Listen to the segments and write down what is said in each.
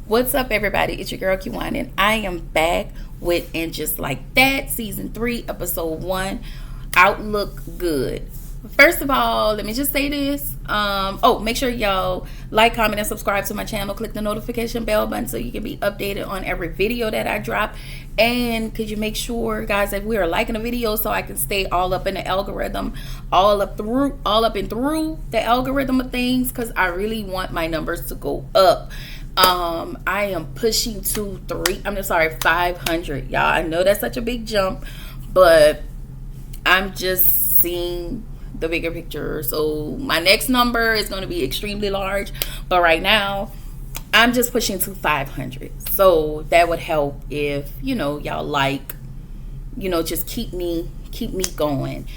What's up, everybody? It's your girl Kiwan, and I am back with And Just Like That, Season 3, Episode 1, Outlook Good. First of all, let me just say this. Make sure y'all like, comment, and subscribe to my channel. Click the notification bell button so you can be updated on every video that I drop. And could you make sure, guys, that we are liking the video so I can stay all up in the algorithm, all up and through the algorithm of things, because I really want my numbers to go up. I am pushing to 500. Y'all, I know that's such a big jump, but I'm just seeing the bigger picture. So my next number is going to be extremely large, but right now I'm just pushing to 500. So that would help if, y'all like, just keep me going.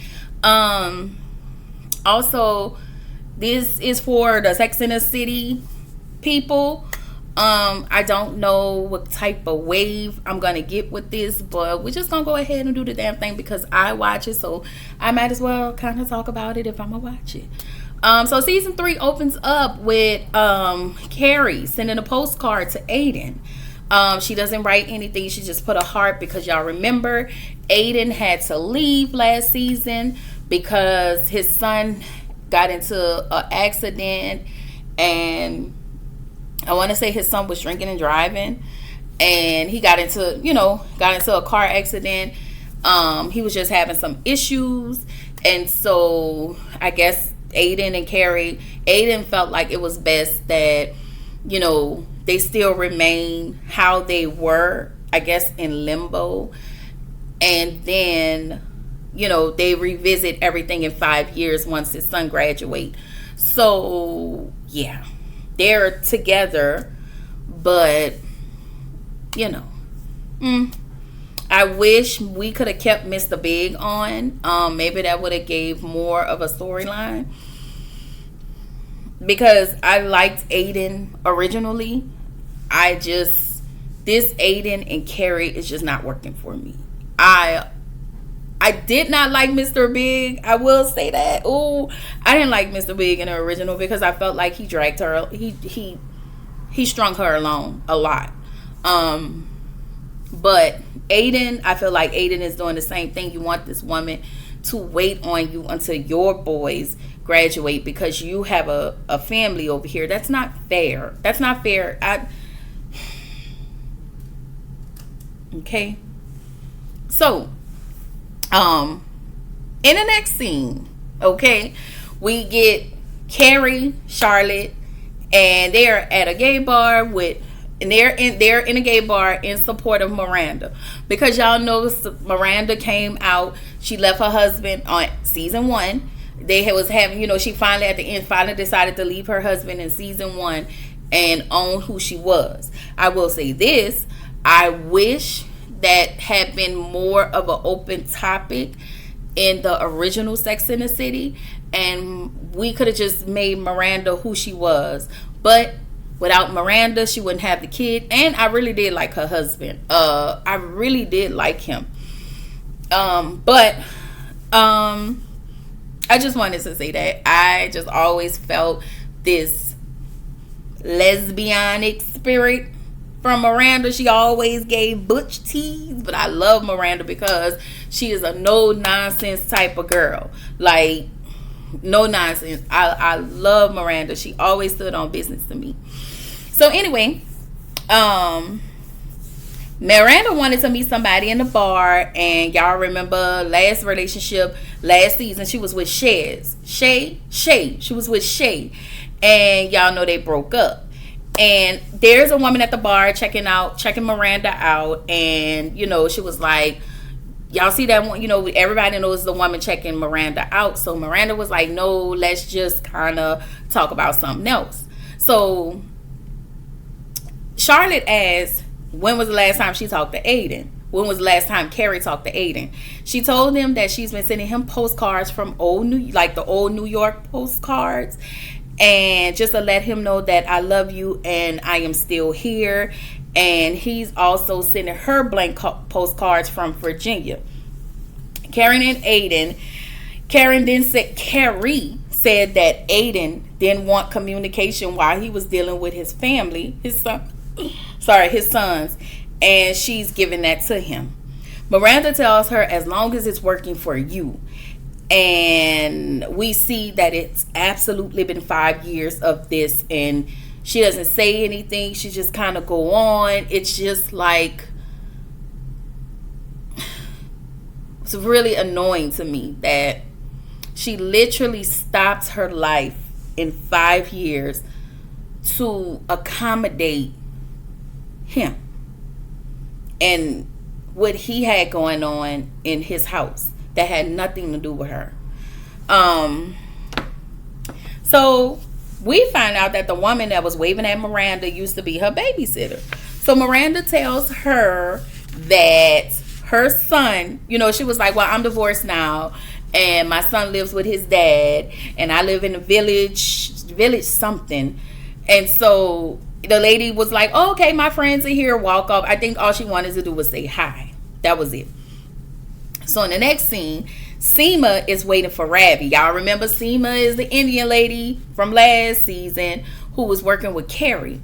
Also, this is for the Sex and the City people. I don't know what type of wave I'm gonna get with this, but we're just gonna go ahead and do the damn thing because I watch it, so I might as well kind of talk about it if I'm gonna watch it. So season 3 opens up with Carrie sending a postcard to Aiden. She doesn't write anything, she just put a heart because y'all remember Aiden had to leave last season because his son got into an accident, and I want to say his son was drinking and driving, and he got into a car accident. He was just having some issues, and so I guess Aiden felt like it was best that, they still remain how they were, I guess, in limbo, and then, they revisit everything in 5 years once his son graduates. So, yeah. They're together, but I wish we could have kept Mr. Big on. Maybe that would have gave more of a storyline, because I liked Aiden originally. This Aiden and Carrie is just not working for me. I did not like Mr. Big. I will say that. Oh, I didn't like Mr. Big in the original because I felt like he dragged her. He strung her along a lot. But Aiden, I feel like Aiden is doing the same thing. You want this woman to wait on you until your boys graduate because you have a family over here. That's not fair. That's not fair. Okay. So, in the next scene, okay, we get Carrie, Charlotte, and they're at a gay bar they're in a gay bar in support of Miranda, because y'all know Miranda came out. She left her husband on season 1. She finally at the end decided to leave her husband in season 1 and own who she was. I will say this: I wish that had been more of an open topic in the original Sex and the City, and we could have just made Miranda who she was. But without Miranda, she wouldn't have the kid. And I really did like her husband. I really did like him. But I just wanted to say that I just always felt this lesbianic spirit from Miranda. She always gave butch tease, but I love Miranda because she is a no nonsense type of girl. Like, no nonsense. I love Miranda. She always stood on business to me. So anyway, Miranda wanted to meet somebody in the bar, and y'all remember last season she was with Shay. She was with Shay, and y'all know they broke up. And there's a woman at the bar checking Miranda out, and she was like, y'all see that one, everybody knows the woman checking Miranda out. So Miranda was like, no, let's just kind of talk about something else. So Charlotte asked, when was the last time she talked to Aiden? When was the last time Carrie talked to Aiden? She told him that she's been sending him postcards from the old New York postcards, and just to let him know that I love you and I am still here. And he's also sending her blank postcards from Virginia. Carrie said that Aiden didn't want communication while he was dealing with his family, his son, sorry, his sons, and she's giving that to him. Miranda tells her, as long as it's working for you. And we see that it's absolutely been 5 years of this, and she doesn't say anything. She just kind of go on. It's just like, it's really annoying to me that she literally stops her life in 5 years to accommodate him and what he had going on in his house that had nothing to do with her. So we find out that the woman that was waving at Miranda used to be her babysitter. So Miranda tells her that her son, you know, she was like, well, I'm divorced now, and my son lives with his dad, and I live in a village something. And so the lady was like, oh, okay, my friends are here, walk up. I think all she wanted to do was say hi. That was it. So in the next scene, Seema is waiting for Ravi. Y'all remember Seema is the Indian lady from last season who was working with Carrie.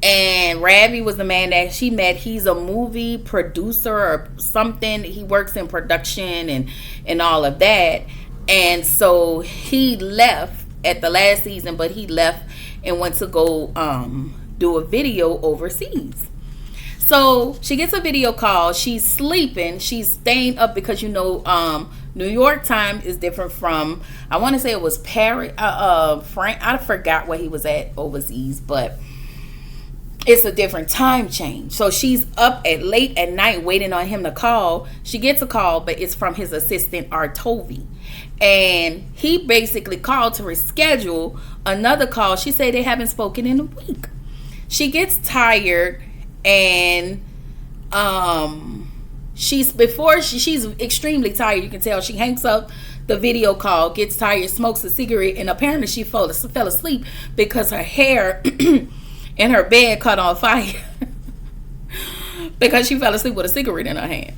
And Ravi was the man that she met. He's a movie producer or something. He works in production and all of that. And so he left at the last season, but he left and went to go do a video overseas. So she gets a video call. She's sleeping. She's staying up because, you know, New York time is different from, I want to say it was Paris, Frank. I forgot where he was at overseas, but it's a different time change. So she's up at late at night waiting on him to call. She gets a call, but it's from his assistant Artovi. And he basically called to reschedule another call. She said they haven't spoken in a week. She gets tired, and she's extremely tired. You can tell she hangs up the video call, gets tired, smokes a cigarette, and apparently she fell asleep because her hair in her bed caught on fire because she fell asleep with a cigarette in her hand.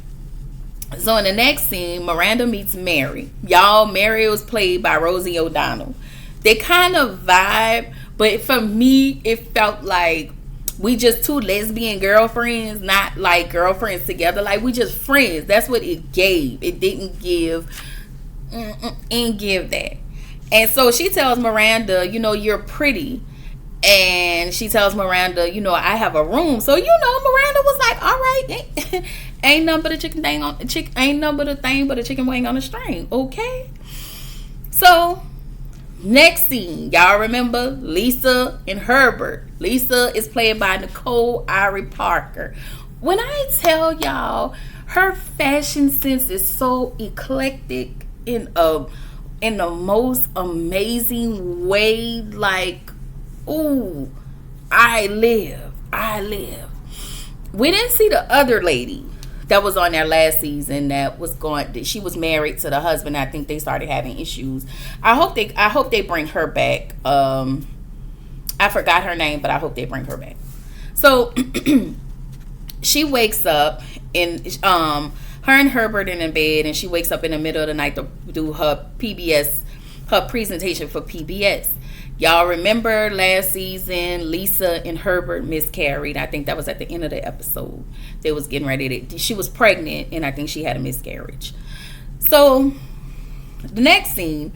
So in the next scene, Miranda meets Mary. Y'all, Mary was played by Rosie O'Donnell. They kind of vibe, but for me, it felt like we just two lesbian girlfriends, not like girlfriends together. Like, we just friends. That's what it gave. It didn't give that. And so she tells Miranda, you know, you're pretty. And she tells Miranda, you know, I have a room. So, you know, Miranda was like, all right, ain't nothing but a chicken wing on a string, okay? So next scene, y'all remember Lisa and Herbert. Lisa is played by Nicole Ari Parker. When I tell y'all, her fashion sense is so eclectic in the most amazing way. Like, ooh, I live. We didn't see the other lady that was on there last season she was married to the husband. I think they started having issues. I hope they bring her back. I forgot her name, but I hope they bring her back. So she wakes up, and her and Herbert in bed, and she wakes up in the middle of the night to do her presentation for PBS. Y'all remember last season, Lisa and Herbert miscarried. I think that was at the end of the episode. They was getting ready she was pregnant, and I think she had a miscarriage. So the next scene,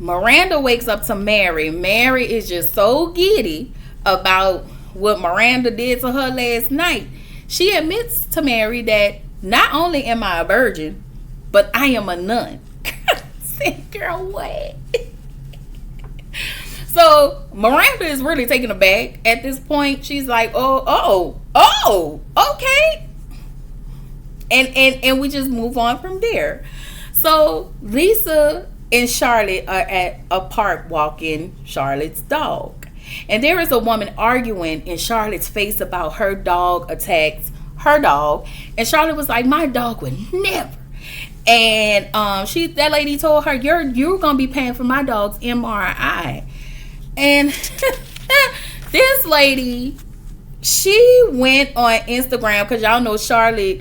Miranda wakes up to Mary. Mary is just so giddy about what Miranda did to her last night. She admits to Mary that not only am I a virgin, but I am a nun. I said, girl, what? So Miranda is really taken aback at this point. She's like, oh, okay. And we just move on from there. So Lisa and Charlotte are at a park walking Charlotte's dog. And there is a woman arguing in Charlotte's face about her dog attacked her dog. And Charlotte was like, my dog would never. And that lady told her, you're gonna be paying for my dog's MRI. And this lady, she went on Instagram, because y'all know Charlotte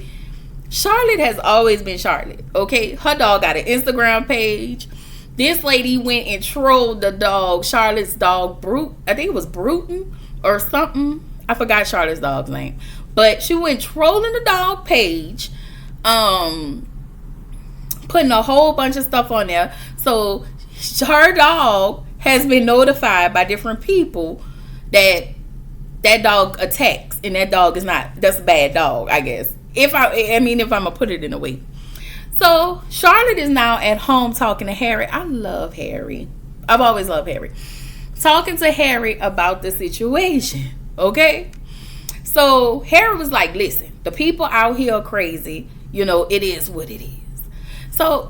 has always been Charlotte, okay? Her dog got an Instagram page. This lady went and trolled the dog, Charlotte's dog, Brute. I think it was Bruton or something. I forgot Charlotte's dog's name. But she went trolling the dog page, putting a whole bunch of stuff on there. So her dog has been notified by different people that dog attacks, and that dog is not, that's a bad dog, I guess. If I'm gonna put it in a way. So Charlotte is now at home talking to Harry. I love Harry. I've always loved Harry. Talking to Harry about the situation. Okay? So Harry was like, listen, the people out here are crazy. It is what it is. So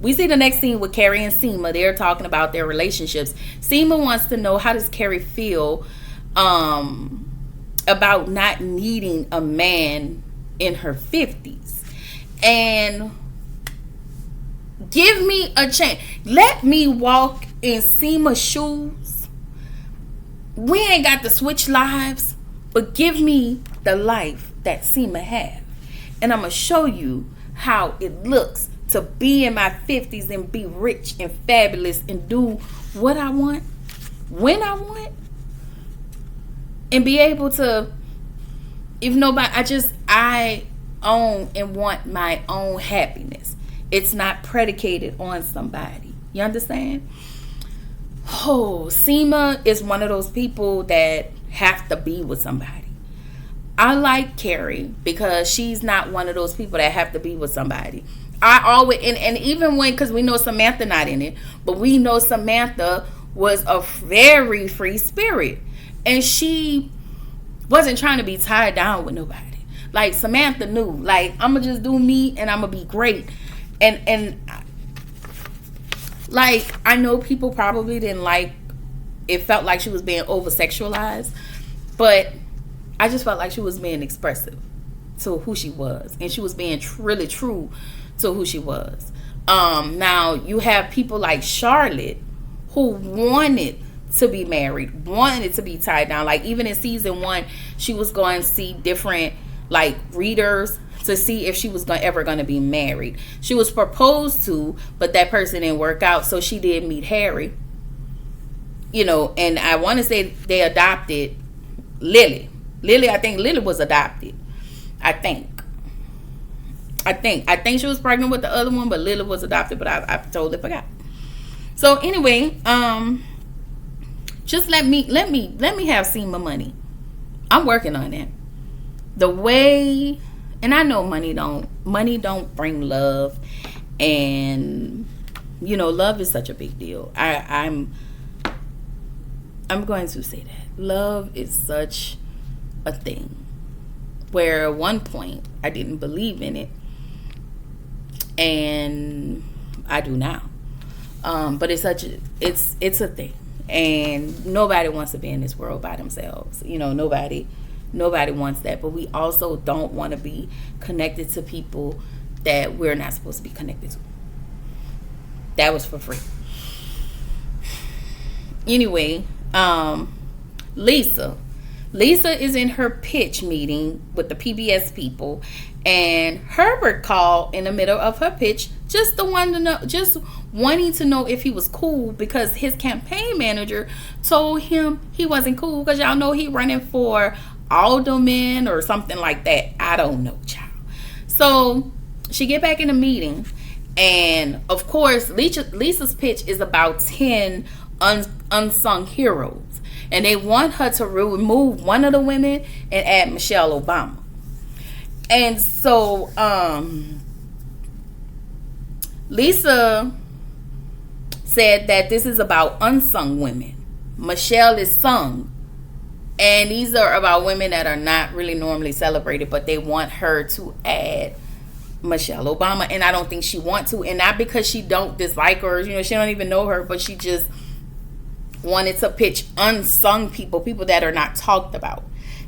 we see the next scene with Carrie and Seema. They're talking about their relationships. Seema wants to know, how does Carrie feel about not needing a man in her 50s? And give me a chance. Let me walk in Seema's shoes. We ain't got to switch lives, but give me the life that Seema have. And I'm going to show you how it looks to be in my 50s and be rich and fabulous and do what I want, when I want, and be able to, I own and want my own happiness. It's not predicated on somebody. You understand? Oh, Seema is one of those people that have to be with somebody. I like Carrie because she's not one of those people that have to be with somebody. I always, and even when, because we know Samantha not in it, but we know Samantha was a very free spirit, and she wasn't trying to be tied down with nobody. Like, Samantha knew, like, I'm gonna just do me and I'm gonna be great. And like, I know people probably didn't like, it felt like she was being over sexualized, but I just felt like she was being expressive to who she was, and she was being really true to who she was. Now you have people like Charlotte who wanted to be married, wanted to be tied down. Like, even in season 1, she was going to see different like readers to see if she was ever going to be married. She was proposed to, but that person didn't work out, so she did meet Harry. And I want to say they adopted Lily. I think Lily was adopted. I think she was pregnant with the other one, but Lily was adopted, but I totally forgot. So anyway, just let me have Seema money. I'm working on that. The way, and I know money don't bring love, and love is such a big deal. I'm going to say that love is such a thing, where at one point I didn't believe in it, and I do now. But it's a thing, and nobody wants to be in this world by themselves. Nobody wants that, but we also don't want to be connected to people that we're not supposed to be connected to. That was for free. Anyway, Lisa is in her pitch meeting with the PBS people, and Herbert called in the middle of her pitch just wanting to know if he was cool, because his campaign manager told him he wasn't cool, because y'all know he running for alderman or something like that. I don't know, child. So she get back in the meeting, and of course Lisa's pitch is about 10 unsung heroes, and they want her to remove one of the women and add Michelle Obama. And so Lisa said that this is about unsung women. Michelle is sung, and these are about women that are not really normally celebrated, but they want her to add Michelle Obama, and I don't think she wants to, and not because she don't dislike her, she don't even know her, but she just wanted to pitch unsung people that are not talked about.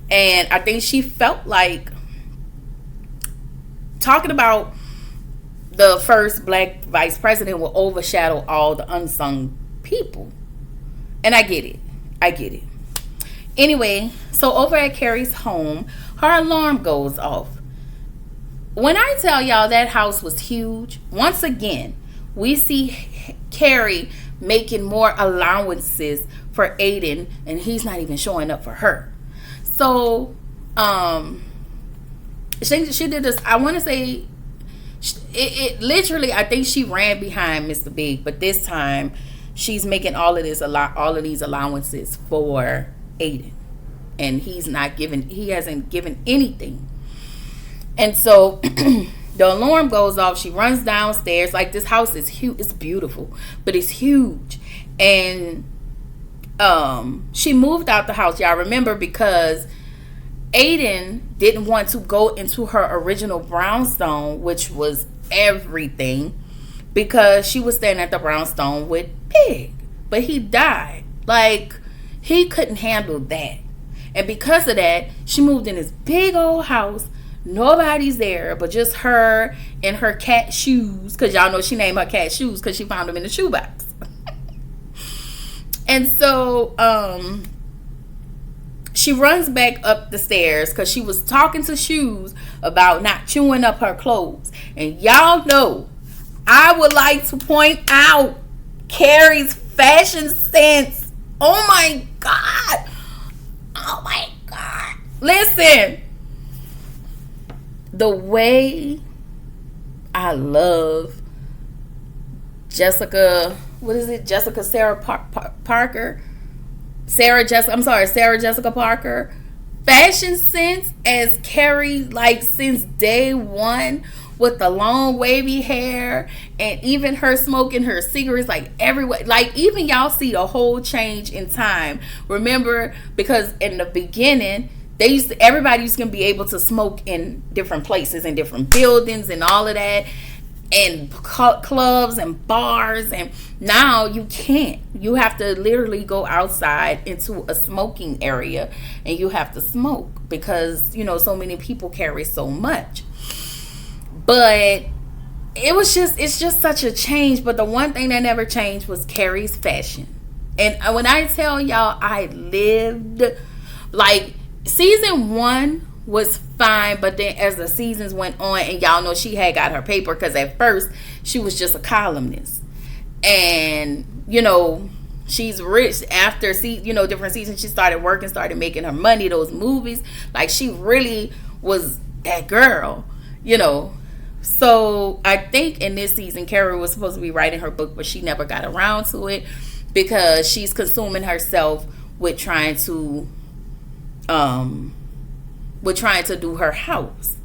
And I think she felt like talking about the first black vice president will overshadow all the unsung people. And I get it. Anyway, so over at Carrie's home, her alarm goes off. When I tell y'all that house was huge, once again, we see Carrie making more allowances for Aiden, and he's not even showing up for her. So, she did this. I want to say, it literally. I think she ran behind Mr. Big, but this time, she's making all of these allowances for Aiden, and he hasn't given anything. And so the alarm goes off. She runs downstairs. Like, this house is huge. It's beautiful, but it's huge. And she moved out the house, y'all remember, because Aiden didn't want to go into her original brownstone, which was everything, because she was staying at the brownstone with Pig, but he died. Like, he couldn't handle that, and because of that, she moved in this big old house. Nobody's there but just her and her cat Shoes, because y'all know she named her cat Shoes because she found him in the shoebox. And so she runs back up the stairs because she was talking to Shoes about not chewing up her clothes. And y'all know, I would like to point out Carrie's fashion sense. Oh my God. Oh my God. Listen. The way I love Jessica Sarah Parker. Sarah Jessica Parker. Fashion sense as Carrie, like, since day one, with the long wavy hair, and even her smoking her cigarettes, like, everywhere. Like, even y'all see the whole change in time. Remember, because in the beginning, everybody used to be able to smoke in different places and different buildings and all of that, and clubs and bars, and now you can't. You have to literally go outside into a smoking area and you have to smoke because, so many people carry so much. But it's just such a change. But the one thing that never changed was Carrie's fashion. And when I tell y'all, I lived, like, season 1 was fine, but then as the seasons went on, and y'all know she had got her paper, because at first she was just a columnist, and she's rich after different seasons. She started working, started making her money, those movies, like, she really was that girl. So I think in this season Carrie was supposed to be writing her book, but she never got around to it because she's consuming herself with trying to do her house.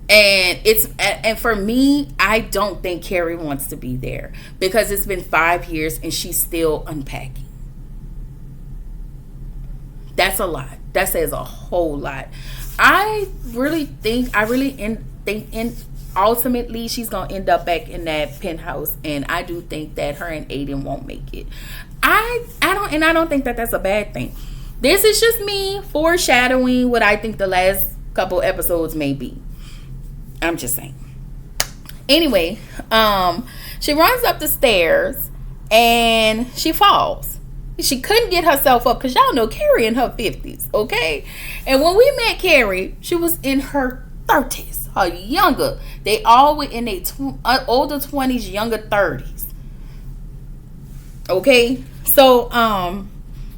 And for me, I don't think Carrie wants to be there because it's been 5 years and she's still unpacking. That's a lot. That says a whole lot. I really think ultimately she's gonna end up back in that penthouse, and I do think that her and Aiden won't make it. I don't think that that's a bad thing. This is just me foreshadowing what I think the last couple episodes may be. I'm just saying. Anyway, she runs up the stairs and she falls. She couldn't get herself up because y'all know Carrie in her 50s, okay? And when we met Carrie, she was in her 30s, her younger. They all were in their older 20s, younger 30s. Okay? So,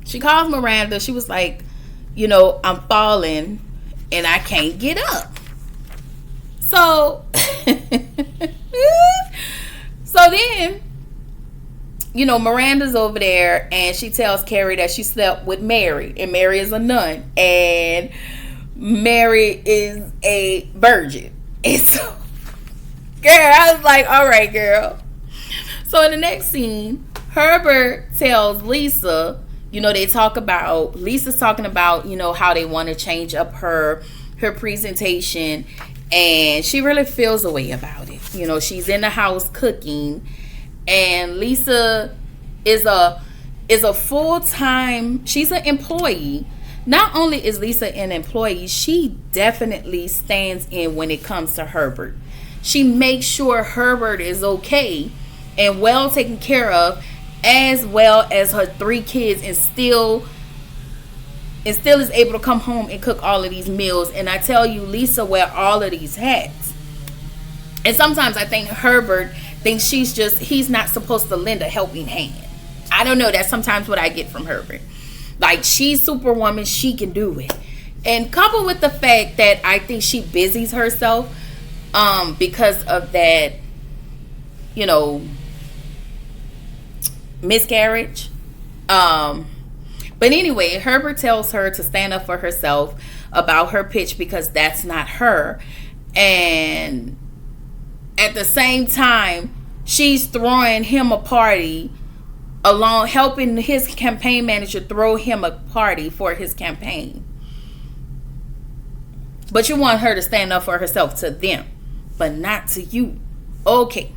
she calls Miranda. She was like, I'm falling and I can't get up. So, then, Miranda's over there and she tells Carrie that she slept with Mary, and Mary is a nun and Mary is a virgin. And so, girl, I was like, all right, girl. So in the next scene, Herbert tells Lisa, they talk about, Lisa's talking about, how they want to change up her presentation, and she really feels a way about it. She's in the house cooking, and Lisa is a full-time, she's an employee. Not only is Lisa an employee, she definitely stands in when it comes to Herbert. She makes sure Herbert is okay and well taken care of, as well as her 3 kids, and still is able to come home and cook all of these meals. And I tell you, Lisa wear all of these hats. And sometimes I think Herbert thinks he's not supposed to lend a helping hand. I don't know. That's sometimes what I get from Herbert. Like, she's Superwoman. She can do it. And coupled with the fact that I think she busies herself because of that, you know, miscarriage. But anyway, Herbert tells her to stand up for herself about her pitch because that's not her. And at the same time, she's throwing him a party along, helping his campaign manager throw him a party for his campaign. But you want her to stand up for herself to them, but not to you. Okay.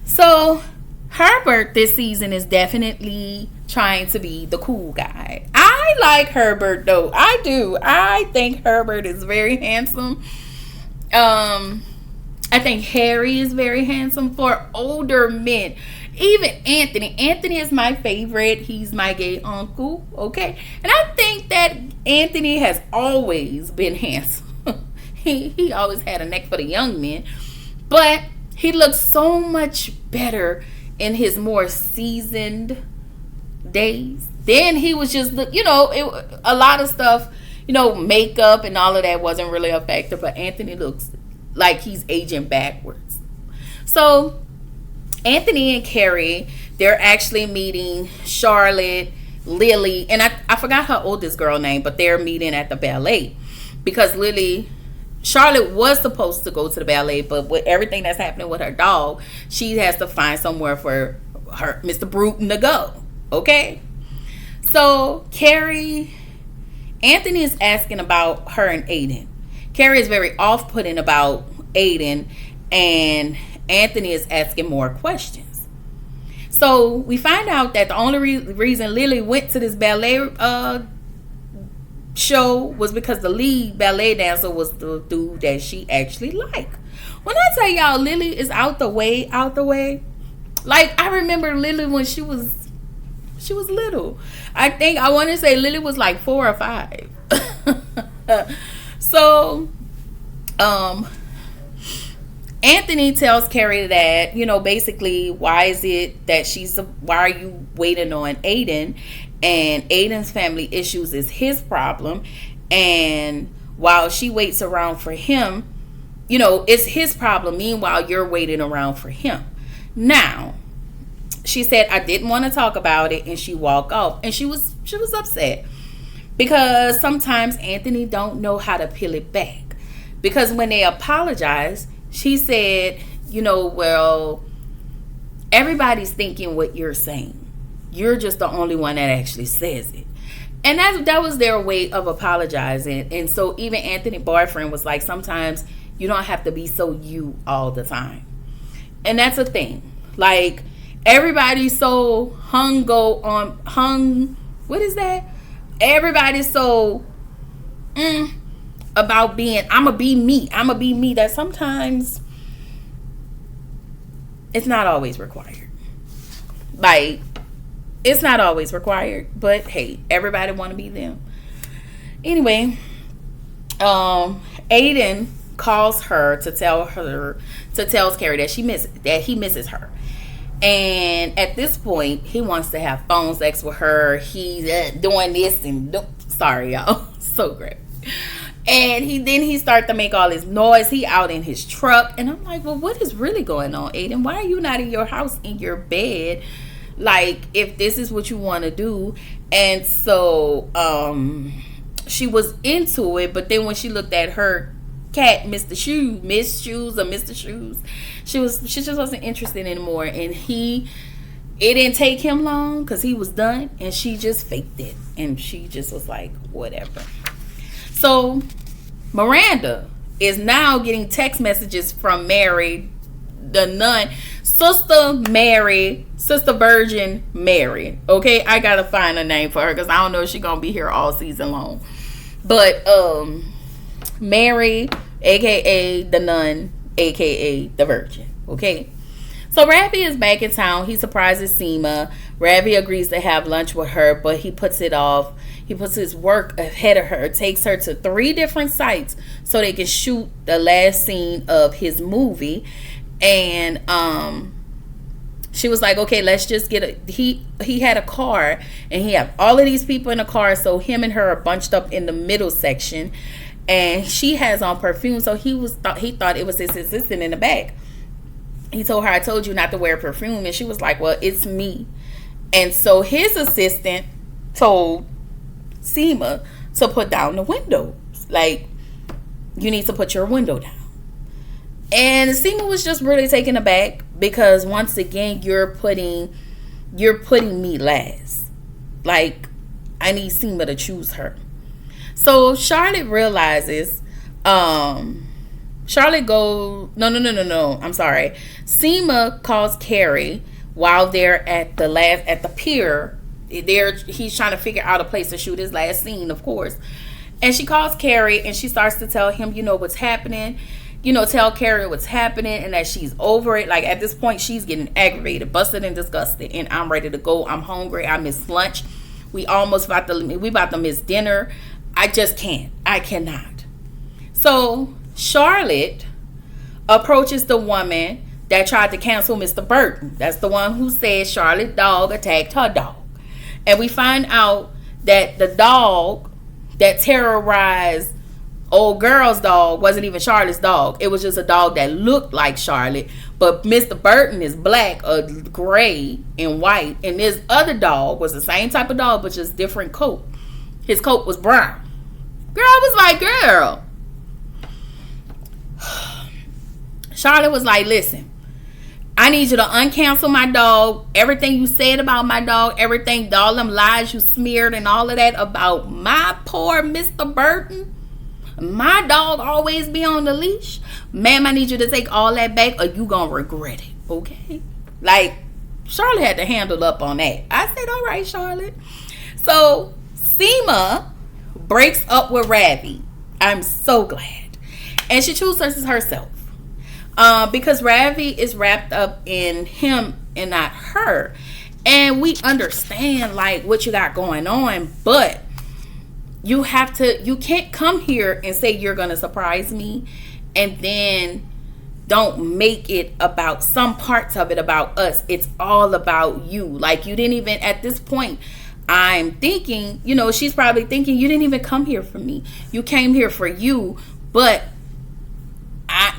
So Herbert this season is definitely trying to be the cool guy. I like Herbert though. I do. I think Herbert is very handsome. I think Harry is very handsome for older men. Even Anthony. Anthony is my favorite. He's my gay uncle. Okay. And I think that Anthony has always been handsome. He always had a neck for the young men. But he looks so much better in his more seasoned days. Then he was just, a lot of stuff, makeup and all of that wasn't really a factor. But Anthony looks like he's aging backwards. So Anthony and Carrie, they're actually meeting Charlotte, Lily, and I forgot her oldest girl name, but they're meeting at the ballet because Charlotte was supposed to go to the ballet, but with everything that's happening with her dog, she has to find somewhere for her Mr. Bruton to go. Okay? So Anthony is asking about her and Aiden. Carrie is very off-putting about Aiden, and Anthony is asking more questions. So we find out that the only reason Lily went to this ballet show was because the lead ballet dancer was the dude that she actually liked. When I tell y'all Lily is out the way. Like, I remember Lily when she was little. I want to say Lily was like 4 or 5. So, Anthony tells Carrie that, basically, why are you waiting on Aiden? And Aiden's family issues is his problem. And while she waits around for him, it's his problem. Meanwhile, you're waiting around for him. Now, she said, I didn't want to talk about it. And she walked off. And she was upset. Because sometimes Anthony don't know how to peel it back. Because when they apologize, she said, well, everybody's thinking what you're saying. You're just the only one that actually says it. And that was their way of apologizing. And so even Anthony's boyfriend was like, sometimes you don't have to be so you all the time. And that's a thing. Like, everybody's so what is that? Everybody's so about being, I'ma be me, that sometimes it's not always required. Like, it's not always required, but hey, everybody want to be them. Anyway, Aiden calls her to tell Carrie that he misses her. And at this point, he wants to have phone sex with her. He's doing this and sorry, y'all, so great. And he started to make all this noise. He out in his truck, and I'm like, well, what is really going on, Aiden? Why are you not in your house in your bed? Like, if this is what you want to do. And so she was into it, but then when she looked at her cat, Miss Shoes, she just wasn't interested anymore. And it didn't take him long because he was done, and she just faked it, and she just was like, whatever. So Miranda is now getting text messages from Mary, the nun, Sister Virgin Mary. Okay, I gotta find a name for her because I don't know if she's gonna be here all season long. But Mary, aka the nun, aka the Virgin. Okay. So Ravi is back in town. He surprises Seema. Ravi agrees to have lunch with her, but he puts it off. He puts his work ahead of her, takes her to 3 different sites so they can shoot the last scene of his movie. And She was like, okay, let's just get a, he had a car, and he had all of these people in the car, so him and her are bunched up in the middle section, and she has on perfume, so he thought it was his assistant in the back. He told her, I told you not to wear perfume, and she was like, well, it's me. And so his assistant told Seema to put down the windows. Like, you need to put your window down. And Seema was just really taken aback, because once again, you're putting me last. Like, I need Seema to choose her. So Charlotte realizes, Charlotte goes, no. I'm sorry. Seema calls Carrie while they're at the pier. He's trying to figure out a place to shoot his last scene, of course. And she calls Carrie, and she starts to tell him, what's happening. Tell Carrie what's happening, and that she's over it. Like, at this point, she's getting aggravated, busted, and disgusted. And I'm ready to go. I'm hungry. I miss lunch. We about to miss dinner. I just can't. I cannot. So Charlotte approaches the woman that tried to cancel Mr. Burton. That's the one who said Charlotte's dog attacked her dog. And we find out that the dog that terrorized old girl's dog wasn't even Charlotte's dog. It was just a dog that looked like Charlotte. But Mr. Burton is black, gray, and white. And this other dog was the same type of dog, but just different coat. His coat was brown. Girl was like, girl. Charlotte was like, listen, I need you to uncancel my dog. Everything you said about my dog, all them lies you smeared and all of that about my poor Mr. Burton. My dog always be on the leash. Ma'am, I need you to take all that back, or you gonna regret it, okay? Like, Charlotte had to handle up on that. I said, all right, Charlotte. So Seema breaks up with Ravi. I'm so glad. And she chooses herself. Because Ravi is wrapped up in him and not her. And we understand, like, what you got going on, but you can't come here and say you're going to surprise me and then don't make it about some parts of it about us. It's all about you. Like, you didn't even, at this point, I'm thinking, she's probably thinking, you didn't even come here for me. You came here for you, but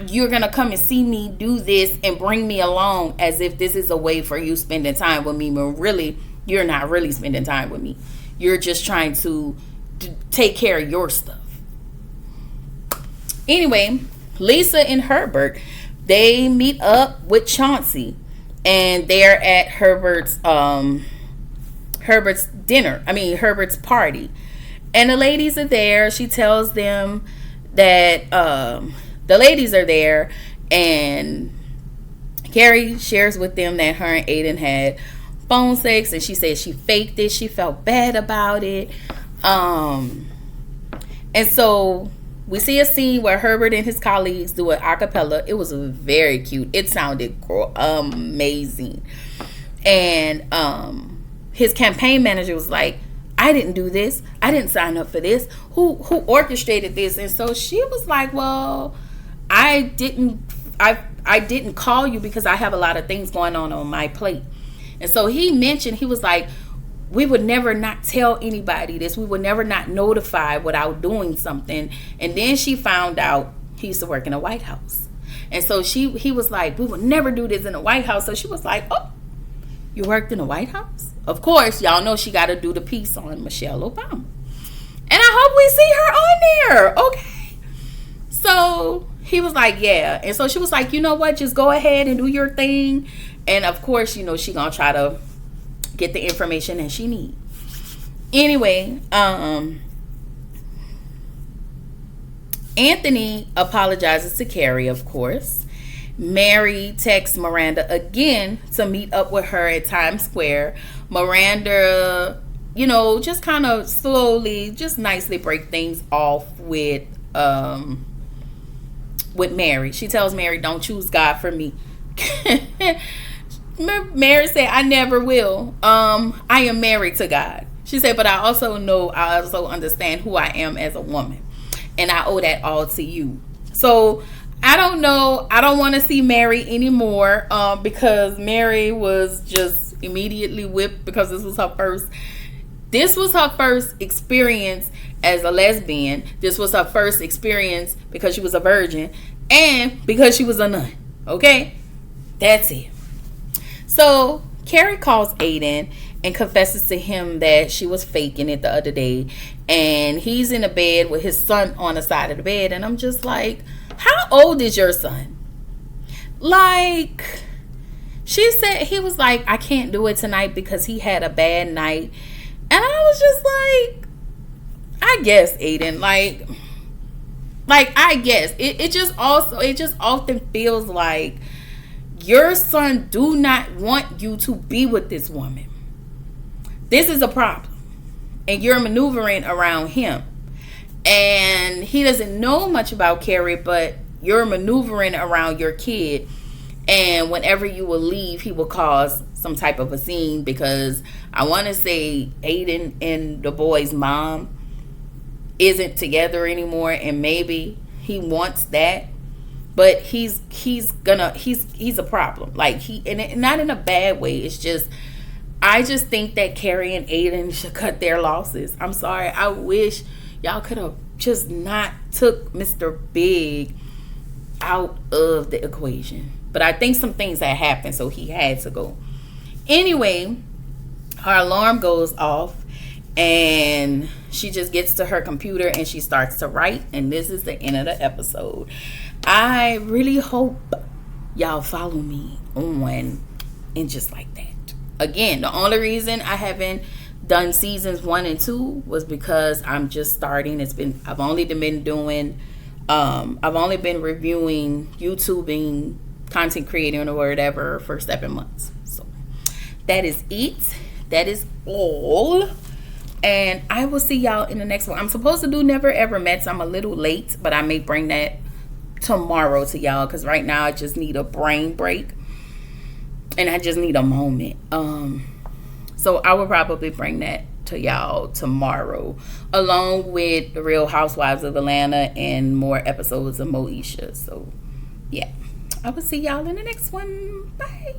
you're going to come and see me do this and bring me along as if this is a way for you spending time with me. When really, you're not really spending time with me. You're just trying to take care of your stuff. Anyway, Lisa and Herbert, they meet up with Chauncey, and they're at Herbert's party. And the ladies are there. She tells them that the ladies are there, and Carrie shares with them that her and Aiden had phone sex, and she said she faked it. She felt bad about it. And so we see a scene where Herbert and his colleagues do an acapella. It was very cute. It sounded amazing. And his campaign manager was like, I didn't do this. I didn't sign up for this. Who orchestrated this? And so she was like, well, I didn't call you because I have a lot of things going on my plate. And so he mentioned, he was like, we would never not tell anybody this. We would never not notify without doing something. And then she found out he used to work in the White House. And so he was like, we would never do this in the White House. So she was like, oh, you worked in the White House? Of course, y'all know she got to do the piece on Michelle Obama. And I hope we see her on there. Okay. So he was like, yeah. And so she was like, you know what? Just go ahead and do your thing. And of course, she going to try to get the information that she needs. Anyway, Anthony apologizes to Carrie, of course. Mary texts Miranda again to meet up with her at Times Square. Miranda, just kind of slowly, just nicely break things off with Mary. She tells Mary, don't choose God for me. Mary said, I never will. I am married to God. She said, but I also understand who I am as a woman. And I owe that all to you. So I don't know. I don't want to see Mary anymore because Mary was just immediately whipped because this was her first. This was her first experience as a lesbian. This was her first experience because she was a virgin and because she was a nun. Okay? That's it. So Carrie calls Aiden and confesses to him that she was faking it the other day. And he's in a bed with his son on the side of the bed. And I'm just like, how old is your son? Like, she said, he was like, I can't do it tonight because he had a bad night. And I was just like, I guess, Aiden, like I guess it just often feels like your son do not want you to be with this woman. This is a problem, and you're maneuvering around him, and he doesn't know much about Carrie, but you're maneuvering around your kid. And whenever you will leave, he will cause some type of a scene because I want to say Aiden and the boy's mom isn't together anymore, and maybe he wants that, but he's a problem. Like, and not in a bad way. It's just, I just think that Carrie and Aiden should cut their losses. I'm sorry. I wish y'all could have just not took Mr. Big out of the equation. But I think some things that happened, so he had to go. Anyway, her alarm goes off and she just gets to her computer and she starts to write. And this is the end of the episode. I really hope y'all follow me on and just like that. Again, the only reason I haven't done seasons 1 and 2 was because I'm just starting. I've only been reviewing YouTubing, content creating, or whatever for 7 months. So that is it. That is all. And I will see y'all in the next one. I'm supposed to do Never Ever Met. I'm a little late, but I may bring that tomorrow to y'all because right now I just need a brain break and I just need a moment. So I will probably bring that to y'all tomorrow, along with The Real Housewives of Atlanta and more episodes of Moesha. So yeah, I will see y'all in the next one. Bye.